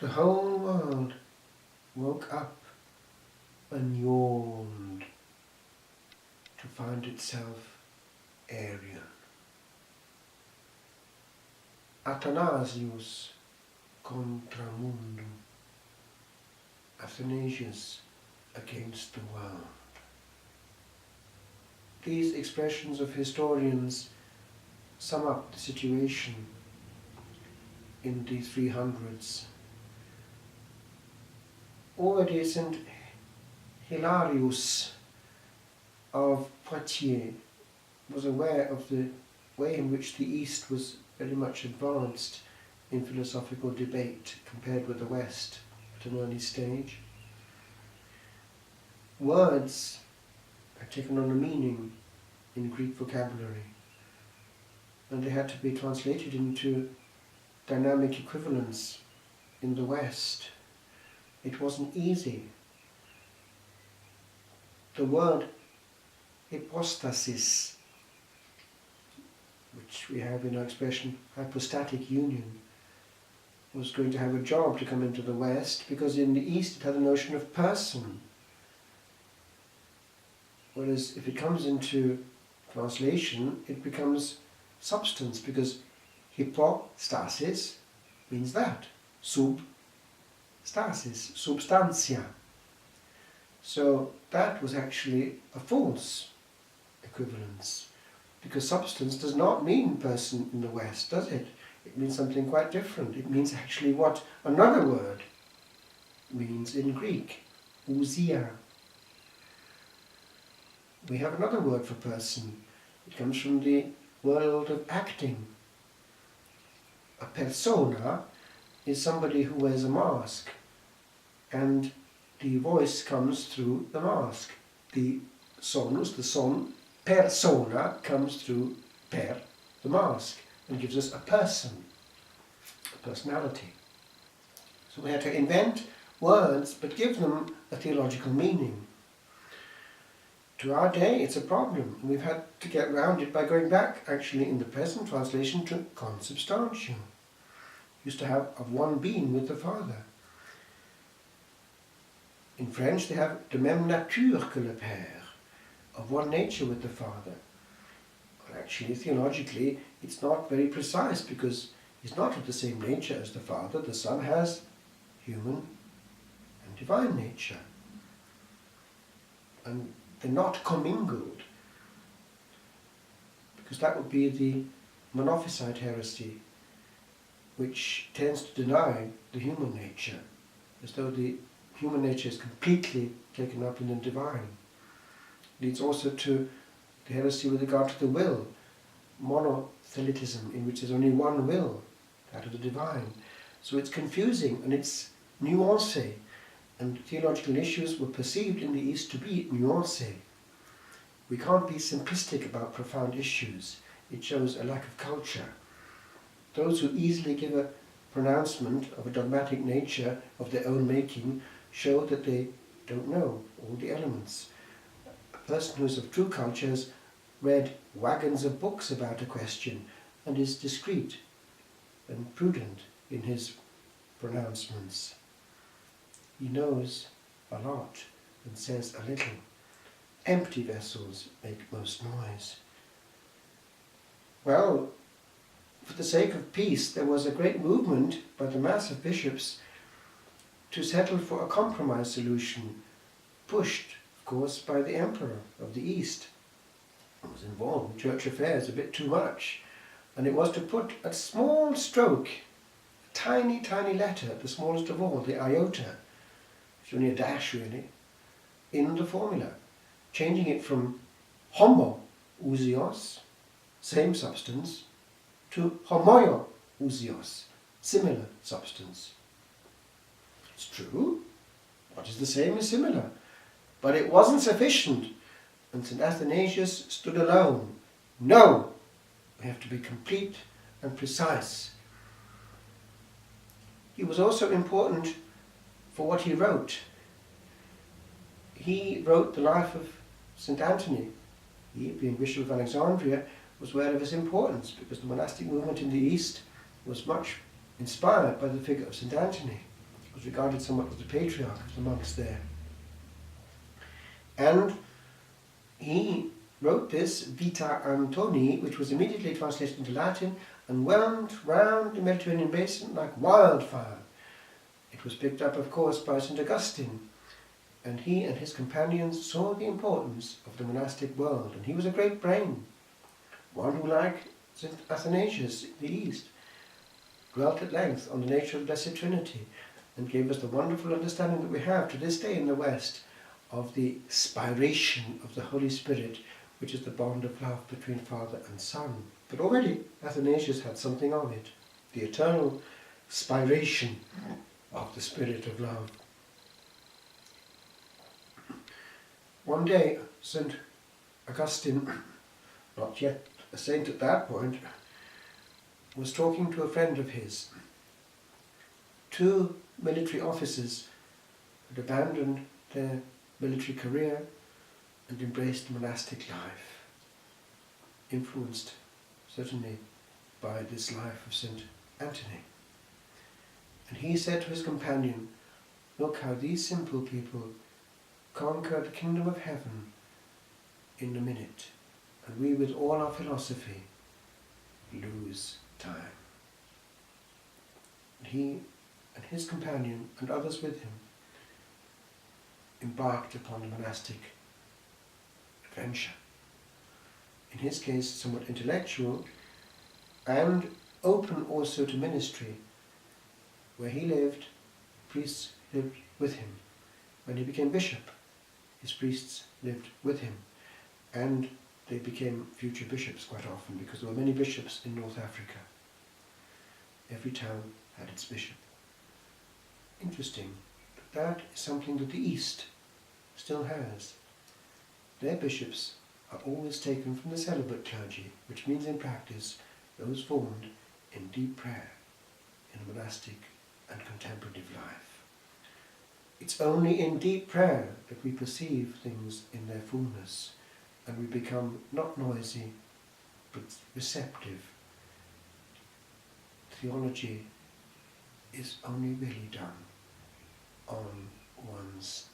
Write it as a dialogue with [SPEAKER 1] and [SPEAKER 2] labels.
[SPEAKER 1] The whole world woke up and yawned to find itself Aryan. Athanasius contra mundum, Athanasius against the world. These expressions of historians sum up the situation in the 300s. Already St. Hilarius of Poitiers was aware of the way in which the East was very much advanced in philosophical debate compared with the West at an early stage. Words had taken on a meaning in Greek vocabulary, and they had to be translated into dynamic equivalents in the West. It wasn't easy. The word hypostasis, which we have in our expression hypostatic union, was going to have a job to come into the West, because in the East it had the notion of person. Whereas if it comes into translation, it becomes substance, because hypostasis means that. Substasis, substantia. So that was actually a false equivalence, because substance does not mean person in the West, does it? It means something quite different. It means actually what another word means in Greek, ousia. We have another word for person. It comes from the world of acting. A persona is somebody who wears a mask, and the voice comes through the mask. The sonus, the son, persona, comes through per, the mask, and gives us a person, a personality. So we had to invent words, but give them a theological meaning. To our day, it's a problem. We've had to get around it by going back, actually, in the present translation, to consubstantial. Used to have of one being with the Father. In French, they have de même nature que le Père, of one nature with the Father. But actually, theologically, it's not very precise, because he's not of the same nature as the Father. The Son has human and divine nature. And they're not commingled, because that would be the Monophysite heresy, which tends to deny the human nature, as though the human nature is completely taken up in the divine. Leads also to the heresy with regard to the will, monothelitism, in which there's only one will, that of the divine. So it's confusing and it's nuancé, and theological issues were perceived in the East to be nuancé. We can't be simplistic about profound issues. It shows a lack of culture. Those who easily give a pronouncement of a dogmatic nature of their own making show that they don't know all the elements. A person who is of true culture has read wagons of books about a question and is discreet and prudent in his pronouncements. He knows a lot and says a little. Empty vessels make most noise. Well, for the sake of peace, there was a great movement by the mass of bishops to settle for a compromise solution, pushed, of course, by the Emperor of the East. It was involved in church affairs a bit too much, and it was to put a small stroke, a tiny, tiny letter, the smallest of all, the iota, it's only a dash really, in the formula, changing it from homoousios, same substance, to homoiousios, similar substance. It's true, what is the same is similar, but it wasn't sufficient, and St. Athanasius stood alone. No, we have to be complete and precise. He was also important for what he wrote. He wrote the life of St. Anthony. He, being Bishop of Alexandria, was aware of his importance, because the monastic movement in the East was much inspired by the figure of St. Anthony. was regarded somewhat as the patriarch of the monks there. And he wrote this Vita Antoni, which was immediately translated into Latin and went round the Mediterranean basin like wildfire. It was picked up, of course, by St. Augustine, and he and his companions saw the importance of the monastic world, and he was a great brain, one who, like St. Athanasius in the East, dwelt at length on the nature of the Blessed Trinity, and gave us the wonderful understanding that we have to this day in the West of the spiration of the Holy Spirit, which is the bond of love between Father and Son. But already Athanasius had something of it, the eternal spiration of the Spirit of love. One day, St. Augustine, not yet a saint at that point, was talking to a friend of his. Two military officers had abandoned their military career and embraced monastic life, influenced certainly by this life of St. Anthony. And he said to his companion, "Look how these simple people conquer the kingdom of heaven in a minute, and we with all our philosophy lose time." And he and his companion and others with him embarked upon a monastic adventure. In his case, somewhat intellectual and open also to ministry. Where he lived, priests lived with him. When he became bishop, his priests lived with him, and they became future bishops quite often, because there were many bishops in North Africa. Every town had its bishop. Interesting, but that is something that the East still has. Their bishops are always taken from the celibate clergy, which means in practice those formed in deep prayer, in a monastic and contemplative life. It's only in deep prayer that we perceive things in their fullness, and we become not noisy, but receptive. Theology is only really done on one's